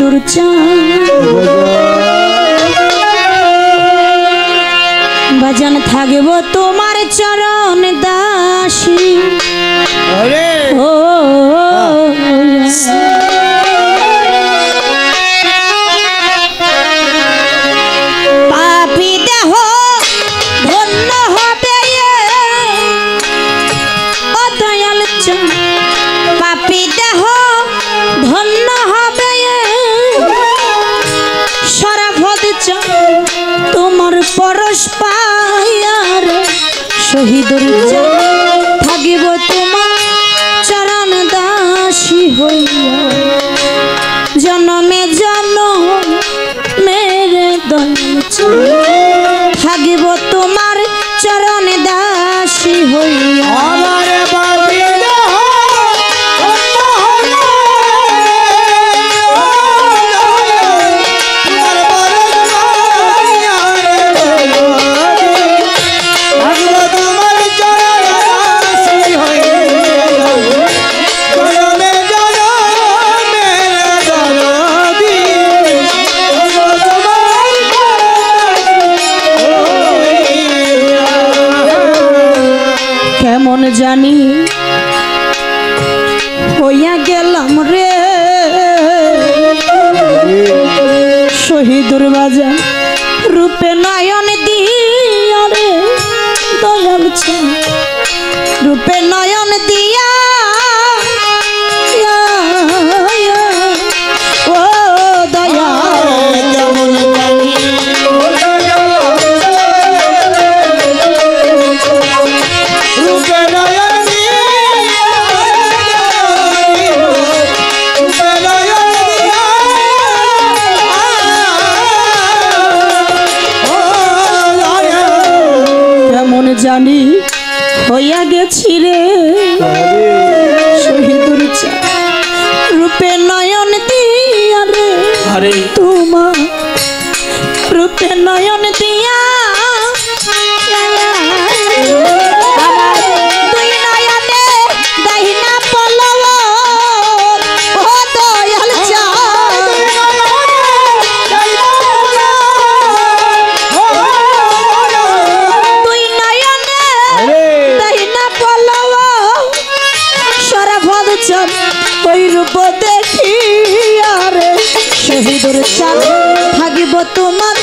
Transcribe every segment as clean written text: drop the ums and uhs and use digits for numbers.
শহীদুর চাঁদ বাজান থাকব তোমার চরণ দাসী ও পাপী দেহ ধন্য হবে ও দয়াল চাঁদ পাপী দেহ ধন্য হবে সরাফত চাঁদ তোমার পরশ পায়ার শহীদুর চাঁদ থাকিব তোমার চরণ দাসী হইয়া জনমে জনমের দয়াল চাঁদ থাকিব তোমার চরণ দাসী হইয়া কেমন জানি হইয়া গেলাম রে শহীদুর বাজান রূপে নয়ন দিয়া রে দয়াল চাঁদ রূপে নয়ন দিয়া ও দয়া জানি হইয়া গেছি রে শহীদুর চাঁদ রূপে নয়ন দিয়া রে তোমার রূপে নয়ন দিয়া দুই নয়নে দাহিনা পলব ও দয়াল চাঁদ ওই রূপ দেখিয়া রে শহীদুর চাঁদ থাকিব তোমার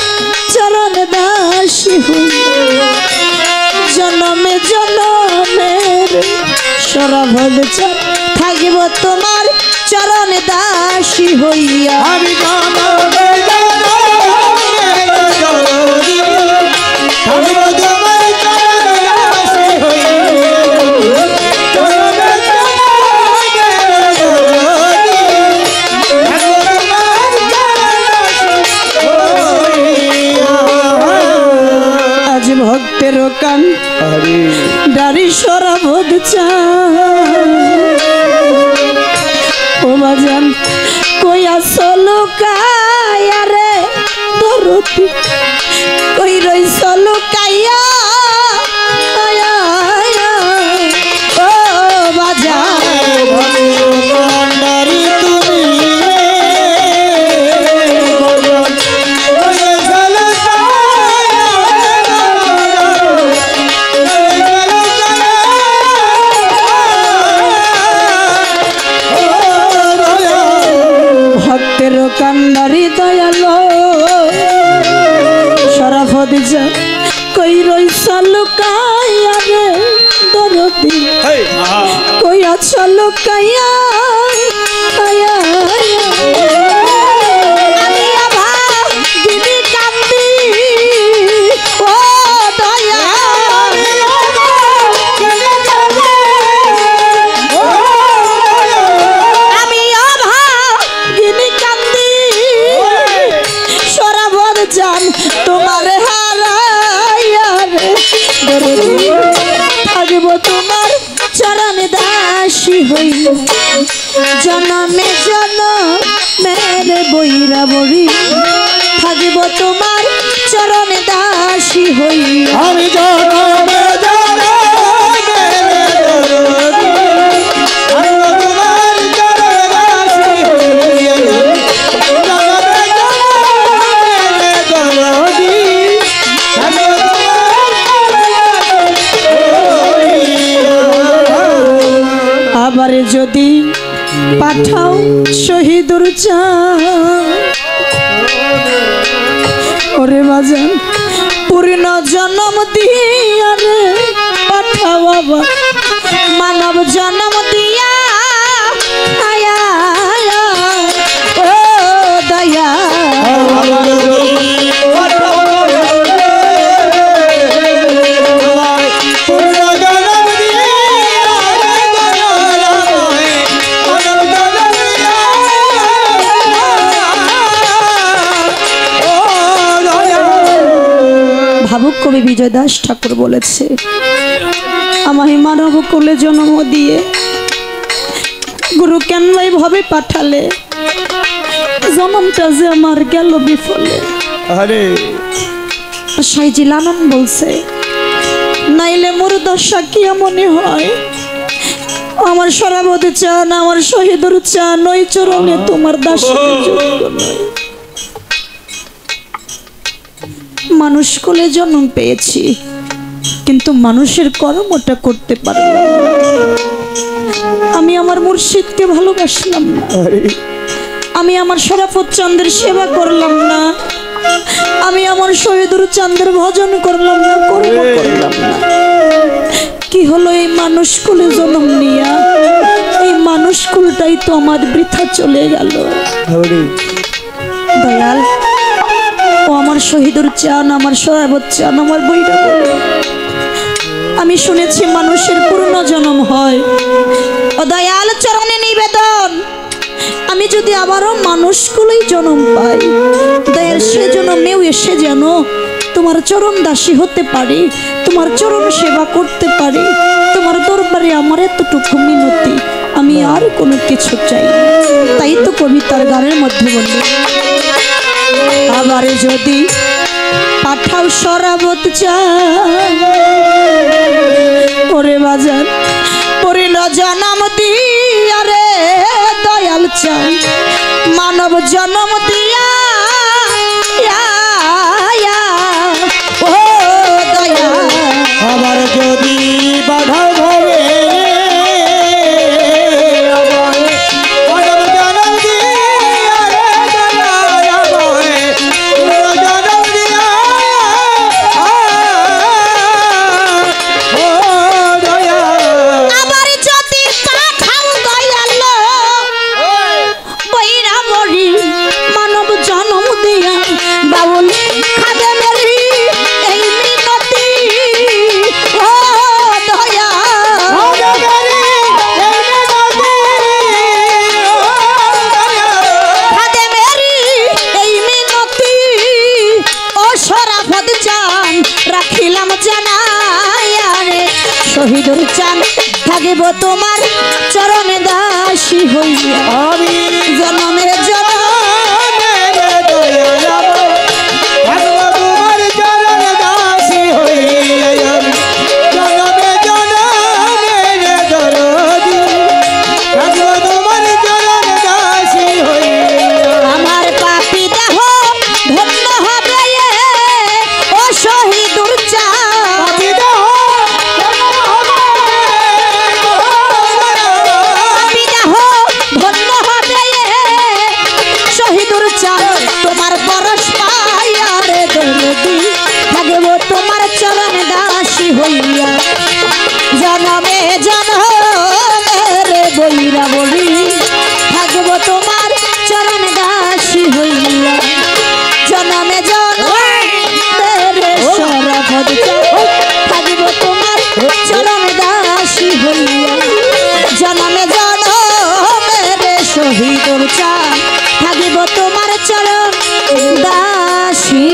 চরণ দাসী হইয়া জনমে জনমের সরভদ চাঁদ থাকিব তোমার চরণ দাসী হইয়া আমি ভক্তের কান ডারি সরভদ চাঁদ ও বাজান কইয়া সলুকায়া রে দরতি কই রই সলুকায়া ও বাজান কান্দারি দয়ালো সরাফত চাঁদ কই রইছা লুকাইয়া রে দরদি কইয়া লুকাইয়া তোমার হারাইয়া রে থাকিব তোমার চরণ দাসী হইয়া জনমে জনমের বইরা বড়ি থাকিব তোমার চরণ দাসী হইয়া আমি জনমে জনমের যদি পাঠাও শহীদুর চাঁদ ওরে বাজান পূর্ণ জন্ম দিয়া রে পাঠাও আবার মানব জন্ম দিয়া আয়া ও দয়া ভাবুক কবি বিজয় দাস ঠাকুর বলেছে আমায় মানব কোলে জন্ম দিয়ে গুরু কেনলাই ভাবে পাঠালে জন্মটা যে আমার গেল বিফলে। আরে সাইজি লালন বলছে নাইলে মোর দশা কি মনে হয় আমার সরাবতে চান আমার শহীদুর চান ওই চরণে তোমার দাসের যোগ্য নয়। মানুষ কোলে জন্ম পেয়েছি কিন্তু মানুষের কর্মটা করতে পারলাম না। আমি আমার মুর্শিদকে ভালোবাসলাম না, আমি আমার শরাফত চাঁদের সেবা করলাম না, আমি আমার শহীদুর চাঁদের ভজন করলাম না, কর্ম করলাম না। কি হলো এই মানুষ কুলে জন্ম নিয়া এই মানুষ কুলটাই তো আমার বৃথা চলে গেল। দয়াল ও আমার শহীদুর চান আমার শরাবত চান আমার বইটা বলে আমি শুনেছি মানুষের পূর্ণ জন্ম হয়। ও দয়াল চরণে নিবেদন আমি যদি আবারও মানুষগুলোই জন্ম পাই দয়াল সে জন্মেও এসে যেন তোমার চরণ দাসী হতে পারি, তোমার চরণ সেবা করতে পারি, তোমার দরবারে আমার এতটুকু মিনতি, আমি আর কোনো কিছু চাই না। তাই তো কবিতার গানের মধ্যে বলল আবার যদি পাঠাও শরাবত চান ওরে বাজার পরিল জন্ম দিয়া রে দয়াল চান মানব জন্ম দিয়া ও দয়া আবার যদি বাধা ভাবে শহীদুর চান থাকিব তোমার চরণে দাসী হইয়া আমি জনমে জনমে তোমার চরণ দাসী হইয়া জনমে জনমে দরদি তোমার চরণ দাসী হইয়া আমার পাপী দেহ ধন্য হবে ও শহীদুর চান তোমার পরশ পাইয়ারে দরদি থাকিব তোমার চরণ দাসী হইয়া জনমে জনমে বইরা বলি থাকিব তোমার চরণ দাসী হইয়া জনমে জনমে শরাবত থাকিব তোমার চরণ দাসী হইয়া জনমে জনমে শহীদুর চান থাকিব তোমার চরণ দাসী।